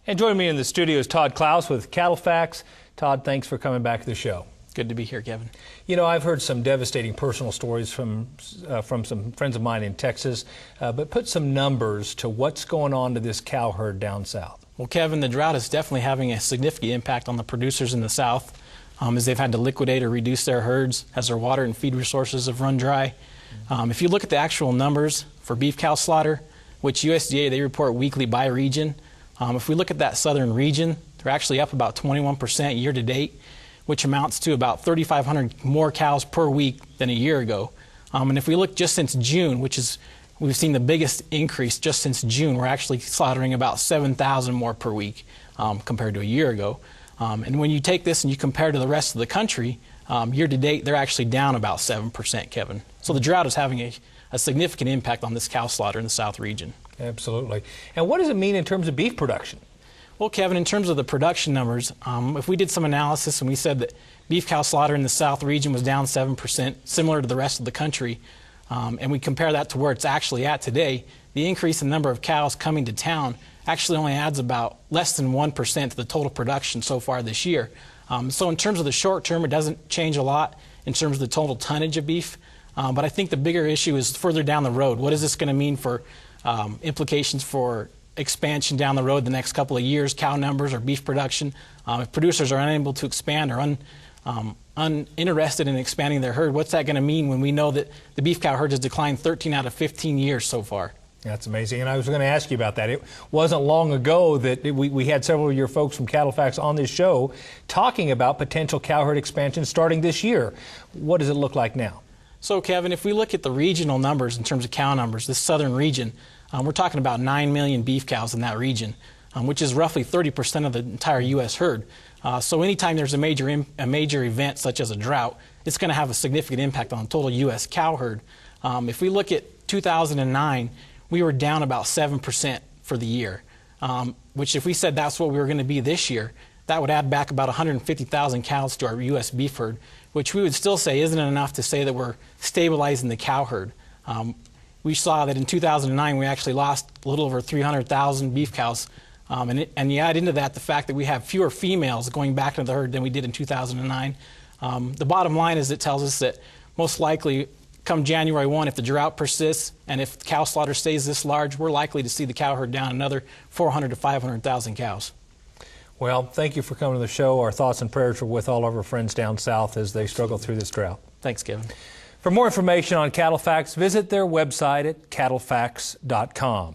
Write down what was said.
And joining me in the studio is Tod Kalous with CattleFax. Tod, thanks for coming back to the show. Good to be here, Kevin. You know, I've heard some devastating personal stories from some friends of mine in Texas, but put some numbers to what's going on to this cow herd down south. Well, Kevin, the drought is definitely having a significant impact on the producers in the south as they've had to liquidate or reduce their herds as their water and feed resources have run dry. If you look at the actual numbers for beef cow slaughter, which USDA, they report weekly by region, if we look at that southern region, they're actually up about 21% year to date, which amounts to about 3,500 more cows per week than a year ago. And if we look just since June, we've seen the biggest increase just since June, we're actually slaughtering about 7,000 more per week compared to a year ago. And when you take this and you compare to the rest of the country, year to date, they're actually down about 7%, Kevin. So the drought is having a significant impact on this cow slaughter in the south region. Absolutely. And what does it mean in terms of beef production? Well, Kevin, in terms of the production numbers, if we did some analysis and we said that beef cow slaughter in the south region was down 7%, similar to the rest of the country, and we compare that to where it's actually at today, the increase in number of cows coming to town actually only adds about less than 1% to the total production so far this year. So in terms of the short term, it doesn't change a lot in terms of the total tonnage of beef. But I think the bigger issue is further down the road. What is this going to mean for implications for expansion down the road the next couple of years, cow numbers or beef production? If producers are unable to expand or uninterested in expanding their herd, what's that going to mean when we know that the beef cow herd has declined 13 out of 15 years so far? That's amazing. And I was going to ask you about that. It wasn't long ago that we had several of your folks from CattleFax on this show talking about potential cow herd expansion starting this year. What does it look like now? So, Kevin, if we look at the regional numbers in terms of cow numbers, this southern region, we're talking about 9 million beef cows in that region, which is roughly 30% of the entire U.S. herd. So anytime there's a major event such as a drought, it's going to have a significant impact on the total U.S. cow herd. If we look at 2009, we were down about 7% for the year, which if we said that's what we were going to be this year, that would add back about 150,000 cows to our U.S. beef herd, which we would still say isn't enough to say that we're stabilizing the cow herd. We saw that in 2009 we actually lost a little over 300,000 beef cows, and you add into that the fact that we have fewer females going back into the herd than we did in 2009. The bottom line is it tells us that most likely come January 1, if the drought persists and if cow slaughter stays this large, we're likely to see the cow herd down another 400 to 500,000 cows. Well, thank you for coming to the show. Our thoughts and prayers are with all of our friends down south as they struggle through this drought. Thanks, Kevin. For more information on CattleFax, visit their website at CattleFax.com.